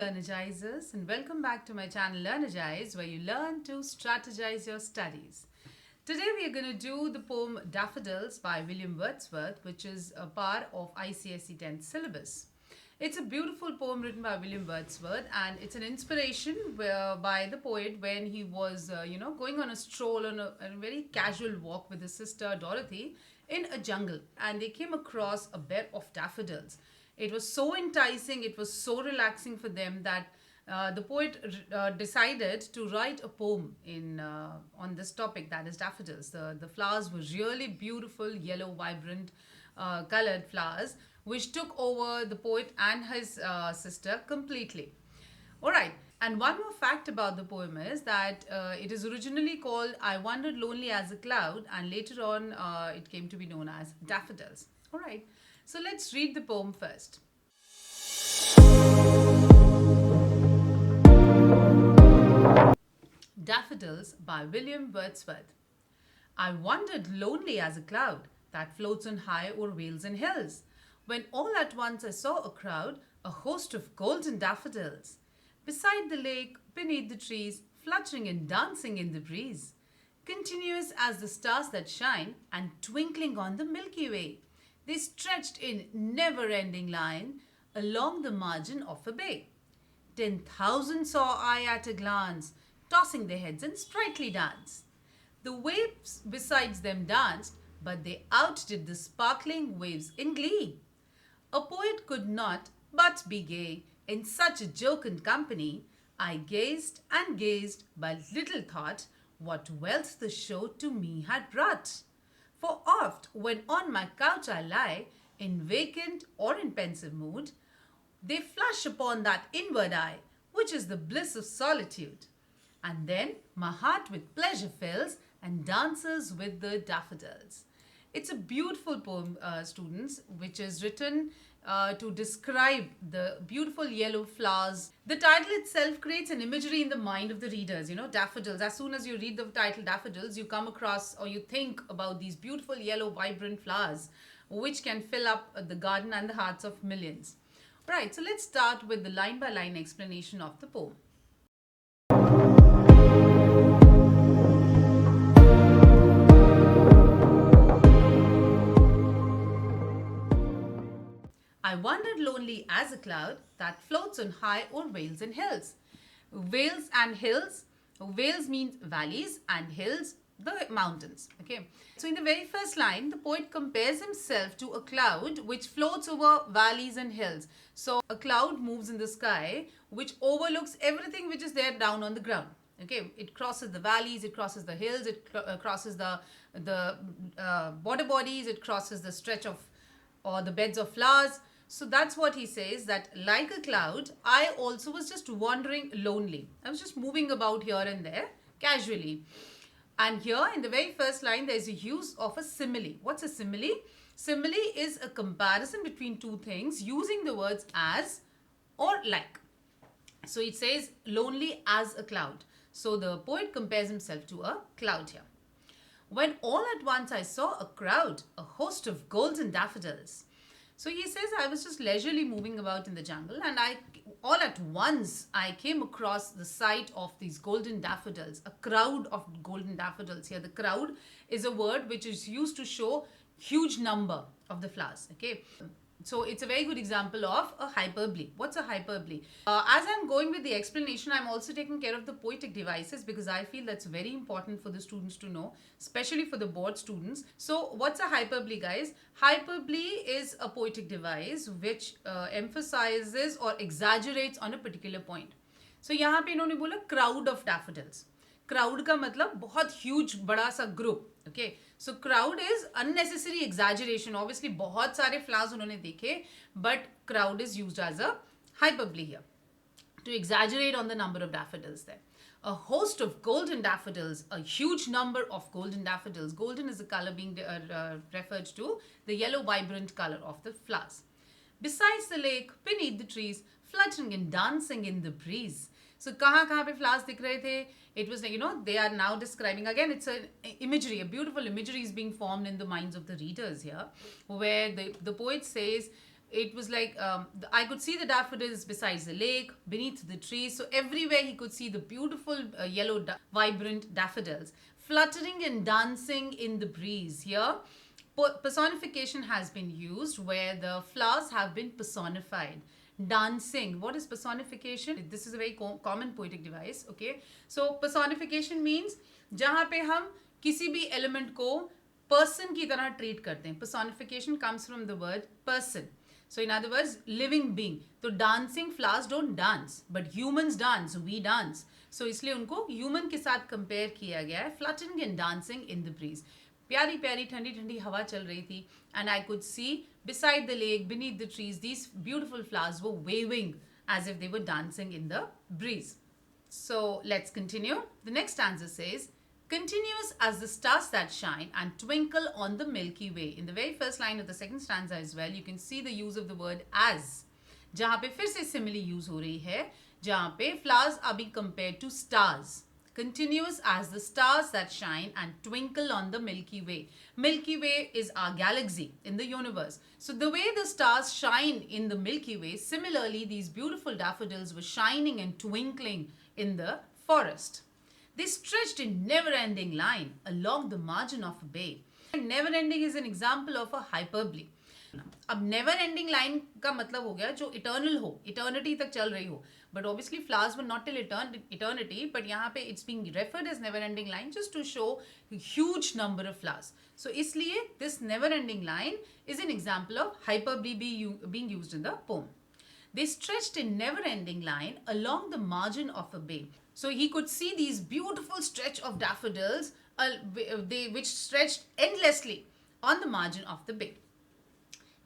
Learnergizers, and welcome back to my channel Learnergize, where you learn to strategize your studies. Today we are going to do the poem Daffodils by William Wordsworth, which is a part of ICSE 10th syllabus. It's a beautiful poem written by William Wordsworth, and it's an inspiration by the poet when he was, going on a stroll on a very casual walk with his sister Dorothy in a jungle, and they came across a bed of daffodils. It was so enticing, it was so relaxing for them that the poet decided to write a poem on this topic, that is daffodils. The flowers were really beautiful, yellow, vibrant, colored flowers, which took over the poet and his sister completely. All right. And one more fact about the poem is that it is originally called I Wandered Lonely as a Cloud, and later on it came to be known as Daffodils. All right. So let's read the poem first. Daffodils by William Wordsworth. I wandered lonely as a cloud that floats on high o'er vales and hills, when all at once I saw a crowd, a host of golden daffodils, beside the lake, beneath the trees, fluttering and dancing in the breeze, continuous as the stars that shine and twinkling on the Milky Way. They stretched in never-ending line along the margin of a bay. 10,000 saw I at a glance, tossing their heads in sprightly dance. The waves besides them danced, but they outdid the sparkling waves in glee. A poet could not but be gay in such a jocund company. I gazed and gazed, but little thought what wealth the show to me had brought. For oft, when on my couch I lie, in vacant or in pensive mood, they flush upon that inward eye, which is the bliss of solitude. And then my heart with pleasure fills and dances with the daffodils. It's a beautiful poem, students, which is written to describe the beautiful yellow flowers. The title itself creates an imagery in the mind of the readers. You know, daffodils. As soon as you read the title daffodils, you come across or you think about these beautiful yellow, vibrant flowers, which can fill up the garden and the hearts of millions. Right, so let's start with the line by line explanation of the poem. I wandered lonely as a cloud that floats on high o'er vales and hills. Vales and hills. Vales means valleys and hills, the mountains. Okay. So in the very first line, the poet compares himself to a cloud which floats over valleys and hills. So a cloud moves in the sky which overlooks everything which is there down on the ground. Okay, it crosses the valleys, it crosses the hills, it crosses the border bodies, it crosses the stretch of or the beds of flowers. So that's what he says, that like a cloud, I also was just wandering lonely. I was just moving about here and there casually. And here in the very first line, there's a use of a simile. What's a simile? Simile is a comparison between two things using the words as or like. So it says lonely as a cloud. So the poet compares himself to a cloud here. When all at once I saw a crowd, a host of golden daffodils. So he says, I was just leisurely moving about in the jungle, and all at once I came across the sight of these golden daffodils, a crowd of golden daffodils. Here the crowd is a word which is used to show huge number of the flowers. Okay. So it's a very good example of a hyperbole. What's a hyperbole? As I'm going with the explanation, I'm also taking care of the poetic devices because I feel that's very important for the students to know, especially for the board students. So what's a hyperbole, guys? Hyperbole is a poetic device which emphasizes or exaggerates on a particular point. So यहाँ पे इन्होंने बोला crowd of daffodils. Crowd का मतलब बहुत huge बड़ा सा group. Okay, so crowd is unnecessary exaggeration. Obviously बहुत सारे फ्लावर्स उन्होंने देखे, but crowd is used as a hyperbole here to exaggerate on the number of daffodils there. A host of golden daffodils, a huge number of golden daffodils. Golden is the color being referred to, the yellow vibrant color of the flowers. Besides the lake, beneath the trees, fluttering and dancing in the breeze. So कहाँ पे flowers दिख रहे थे? It was like, they are now describing, again, it's an imagery, a beautiful imagery is being formed in the minds of the readers here, where the poet says, it was like I could see the daffodils besides the lake, beneath the trees. So everywhere he could see the beautiful yellow, vibrant daffodils fluttering and dancing in the breeze. Here, personification has been used where the flowers have been personified. Dancing. What is personification? This is a very common poetic device. Okay, so personification means जहाँ पे हम किसी भी element को person की तरह treat करते हैं. Personification comes from the word person. So in other words, living being. तो dancing flowers don't dance, but humans dance. We dance. So इसलिए उनको human के साथ compare किया गया है. Fluttering and dancing in the breeze. प्यारी प्यारी ठंडी ठंडी हवा चल रही थी and I could see beside the lake, beneath the trees, these beautiful flowers were waving as if they were dancing in the breeze. So let's continue. The next stanza says, continuous as the stars that shine and twinkle on the Milky Way. In the very first line of the second stanza as well, you can see the use of the word as. जहाँ पे फिर से simile use हो रही है, जहाँ पे flowers are being compared to stars. Continuous as the stars that shine and twinkle on the Milky Way. Milky Way is our galaxy in the universe. So the way the stars shine in the Milky Way, similarly these beautiful daffodils were shining and twinkling in the forest. They stretched in never-ending line along the margin of a bay. Never-ending is an example of a hyperbole. अब never ending line का मतलब हो गया जो eternal हो, eternity तक चल रही हो. But obviously flowers were not till eternity, but यहाँ पे it's being referred as never ending line just to show huge number of flowers. So इसलिए this never ending line is an example of hyperbole being used in the poem. They stretched in never-ending line along the margin of a bay. So he could see these beautiful stretch of daffodils which stretched endlessly on the margin of the bay.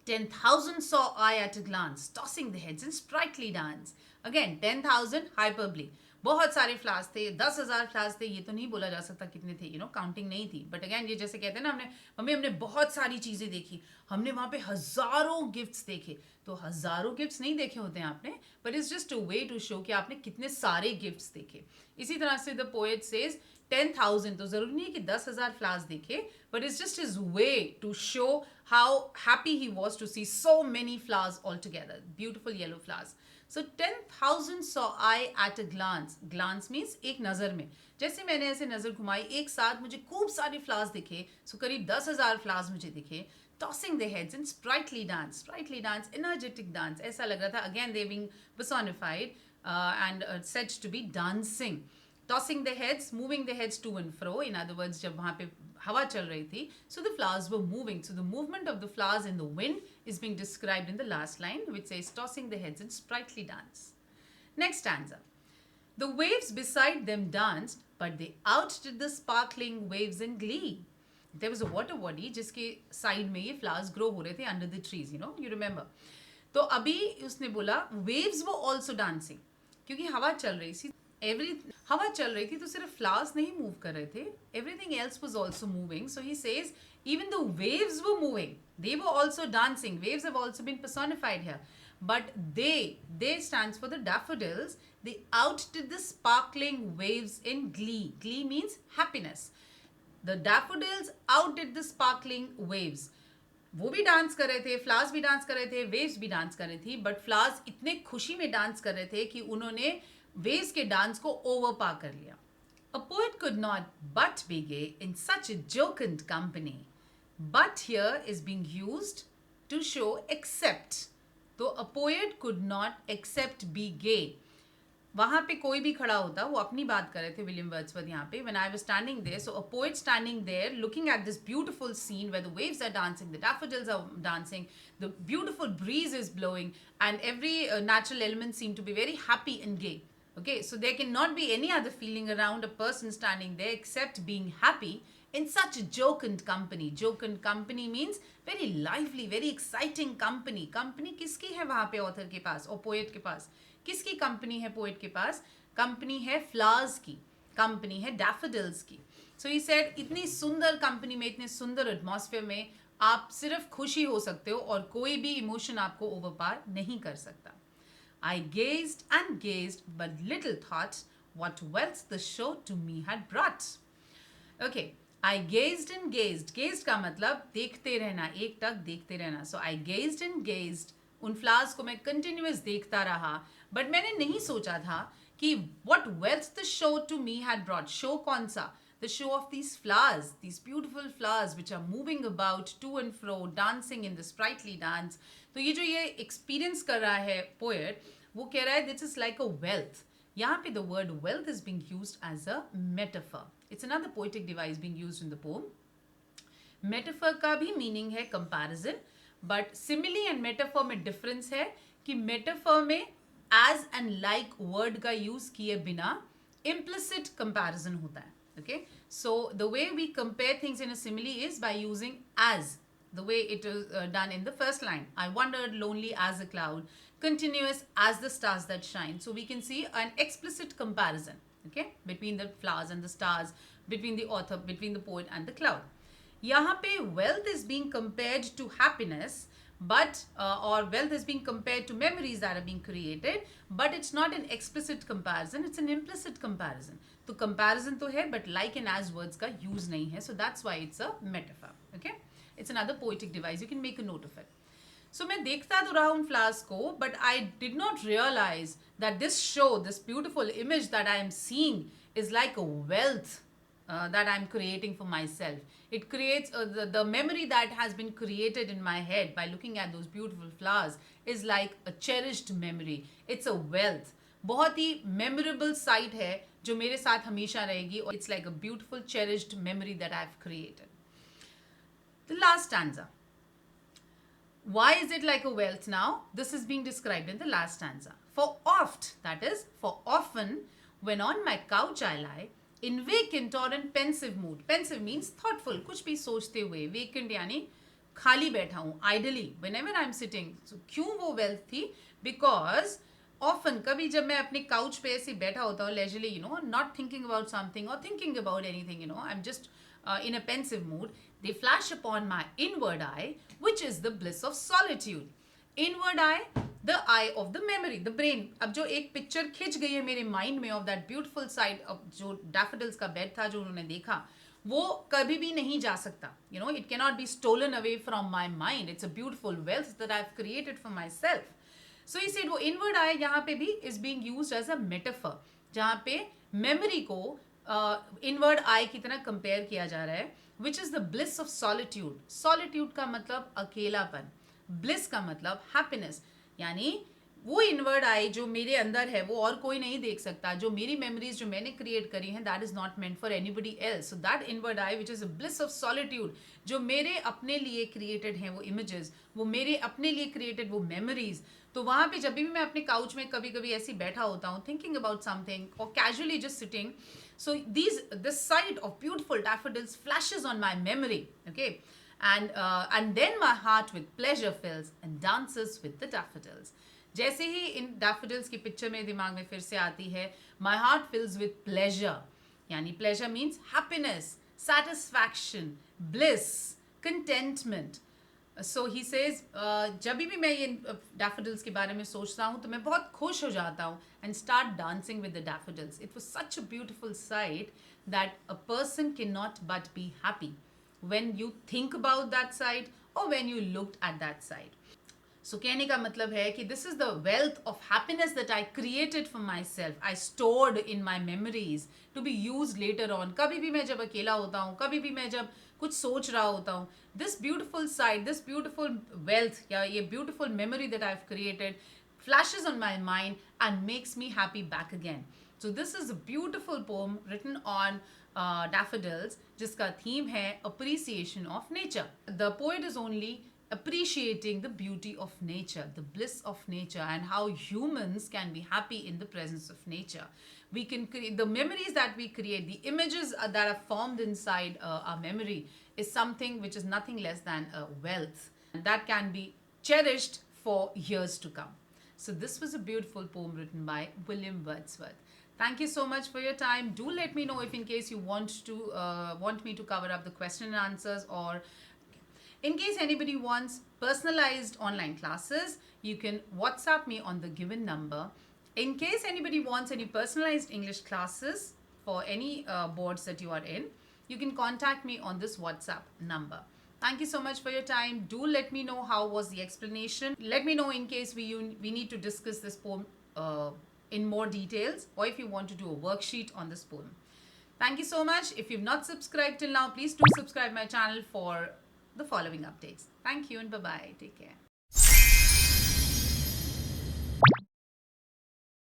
10,000 saw I at a glance, tossing the heads in sprightly dance. Again, 10,000 hyperbole. बहुत सारे flowers थे, 10,000 flowers थे. ये तो नहीं बोला जा सकता कितने थे, काउंटिंग नहीं थी. बट अगेन ये जैसे कहते हैं ना, हमने बहुत सारी चीज़ें देखी, हमने वहाँ पे हज़ारों गिफ्ट्स देखे. तो हज़ारों गिफ्ट्स नहीं देखे होते हैं आपने, but it's just a way to show कि आपने कितने सारे गिफ्ट्स देखे. इसी तरह से द पोएट सेज 10,000, तो ज़रूरी नहीं है कि 10,000 फ्लावर्स देखे, but it's just his way to show how happy he was to see so many flowers all together, beautiful yellow flowers. So 10,000 saw I at a glance. Glance means एक नज़र में. जैसे मैंने ऐसे नज़र घुमाई, एक साथ मुझे खूब सारे फ्लावर्स दिखे. So करीब 10,000 फ्लावर्स मुझे दिखे. Tossing their heads in sprightly dance, energetic dance. ऐसा लग रहा था. Again, they being personified and said to be dancing. Tossing their heads, moving their heads to and fro. In other words, जब वहाँ पे हवा चल रही थी, so the flowers were moving. So the movement of the flowers in the wind is being described in the last line, which says tossing their heads in sprightly dance. Next stanza. The waves beside them danced, but they outdid the sparkling waves in glee. There was a water body जिसके side में ये flowers grow हो रहे थे under the trees, you remember. तो अभी उसने बोला waves were also dancing, क्योंकि हवा चल रही थी. हवा चल रही थी तो सिर्फ फ्लावर्स नहीं मूव कर रहे थे, everything else was also moving. So he says even the waves were moving, they were also dancing. Waves have also been personified here, but they stands for the daffodils. They outdid the sparkling waves in glee. Glee means happiness. The daffodils outdid the sparkling waves. वो भी dance कर रहे थे, flowers भी dance कर रहे थे, waves भी डांस कर रही थी, बट फ्लावर्स इतने खुशी में डांस कर रहे थे कि उन्होंने वेव्स के डांस को ओवरपा कर लिया. A poet could not but be gay in such a jocund company. But here is being used to show except. तो a poet could not except be gay. वहाँ पे कोई भी खड़ा होता, वो अपनी बात कर रहे थे विलियम वर्ड्सवर्थ यहाँ पे. When I was standing there, so a poet standing there looking at this beautiful scene where the waves are dancing, the daffodils are dancing, the beautiful breeze is blowing, and every natural element seemed to be very happy and gay. Okay, so there cannot be any other feeling around a person standing there except being happy in such a jocund company. Jocund company means very lively, very exciting company. Company किसकी है वहाँ पे author के पास और poet के पास? किसकी company है poet के पास? Company है flowers की, company है daffodils की. So he said इतनी सुंदर company में, इतने सुंदर atmosphere में आप सिर्फ खुशी हो सकते हो और कोई भी emotion आपको overpower नहीं कर सकता. I gazed and gazed, but little thought what wealth the show to me had brought. Okay, I gazed and gazed. Gazed का मतलब देखते रहना, एक टक देखते रहना. So I gazed and gazed उन फ्लावर्स को मैं कंटिन्यूस देखता रहा, बट मैंने नहीं सोचा था कि what wealth the show to me had brought. Show कौन सा? The show of these flowers, these beautiful flowers which are moving about to and fro, dancing in the sprightly dance. तो ये जो ये experience कर रहा है poet, वो कह रहा है this is like a wealth. यहाँ पे the word wealth is being used as a metaphor. It's another poetic device being used in the poem. Metaphor का भी meaning है comparison, but simile and metaphor में difference है कि metaphor में as and like word का use किए बिना implicit comparison होता है. Okay, so the way we compare things in a simile is by using as, the way it is done in the first line. I wandered lonely as a cloud, continuous as the stars that shine. So we can see an explicit comparison, okay, between the flowers and the stars, between the author, between the poet and the cloud. यहाँ पे wealth is being compared to happiness, but or wealth is being compared to memories that are being created, but it's not an explicit comparison, it's an implicit comparison. तो comparison तो है, but like and as words का use नहीं है, so that's why it's a metaphor. Okay, it's another poetic device, you can make a note of it. So मैं देखता तो रहा उन flowers को, but I did not realize that this show, this beautiful image that I am seeing is like a wealth that I'm creating for myself. It creates the memory that has been created in my head by looking at those beautiful flowers is like a cherished memory. It's a wealth. बहुत ही memorable sight है जो मेरे साथ हमेशा रहेगी, और it's like a beautiful cherished memory that I've created. The last stanza. Why is it like a wealth now? This is being described in the last stanza. For oft, that is, for often, when on my couch I lie, in vacant or in pensive mood. Pensive means thoughtful, कुछ भी सोचते हुए. Vacant यानी खाली बैठा हूँ, idly, whenever I'm sitting. So क्यों वो wealth थी? Because often, कभी जब मैं अपने couch पे ऐसे बैठा होता हूँ, leisurely, you know, not thinking about something or thinking about anything, you know, I'm just in a pensive mood, they flash upon my inward eye, which is the bliss of solitude. Inward eye, the eye of the memory, the brain. अब जो एक picture खिंच गई है मेरे mind में of that beautiful side of जो daffodils का बेड था जो उन्होंने देखा, वो कभी भी नहीं जा सकता. You know, it cannot be stolen away from my mind. It's a beautiful wealth that I've created for myself. So he said वो inward eye यहाँ पे भी is being used as a metaphor, जहाँ पे memory को inward eye की तरह compare किया जा रहा है, which is the bliss of solitude. Solitude का मतलब अकेलापन, bliss का मतलब happiness. यानी वो इनवर्ड आई जो मेरे अंदर है वो और कोई नहीं देख सकता, जो मेरी मेमोरीज जो मैंने क्रिएट करी हैं, that is not meant for anybody else. So that inward I which is a bliss of solitude, जो मेरे अपने लिए क्रिएटेड हैं वो इमेजेस, वो मेरे अपने लिए क्रिएटेड वो मेमोरीज. तो वहाँ पे जब भी मैं अपने काउच में कभी कभी ऐसी बैठा होता हूँ थिंकिंग अबाउट समथिंग और casually just sitting, so this sight of beautiful daffodils flashes on my memory, okay, and then my heart with pleasure fills and dances with the daffodils. जैसे ही इन daffodils की पिक्चर मेरे दिमाग में फिर से आती है, my heart fills with pleasure, यानी pleasure means happiness, satisfaction, bliss, contentment. So he says, जब भी मैं ये daffodils के बारे में सोचता हूँ तो मैं बहुत खुश हो जाता हूँ and start dancing with the daffodils. It was such a beautiful sight that a person cannot but be happy when you think about that sight or when you looked at that sight. So कहने का मतलब है कि this is the wealth of happiness that I created for myself. I stored in my memories to be used later on. कभी भी मैं जब अकेला होता हूँ, कभी भी मैं जब कुछ सोच रहा होता हूँ, this beautiful sight, this beautiful wealth या ये beautiful memory that I've created flashes on my mind and makes me happy back again. So this is a beautiful poem written on daffodils जिसका theme है appreciation of nature. The poet is only appreciating the beauty of nature, the bliss of nature, and how humans can be happy in the presence of nature. We can create the memories that we create, the images that are formed inside our memory is something which is nothing less than a wealth that can be cherished for years to come. So this was a beautiful poem written by William Wordsworth. Thank you so much for your time. Do let me know if in case you want me to cover up the question and answers, or in case anybody wants personalized online classes, you can WhatsApp me on the given number. In case anybody wants any personalized English classes for any boards that you are in, you can contact me on this WhatsApp number. Thank you so much for your time. Do let me know how was the explanation. Let me know in case we need to discuss this poem in more details, or if you want to do a worksheet on this poem. Thank you so much. If you've not subscribed till now, please do subscribe my channel for the following updates. Thank you and bye-bye. Take care.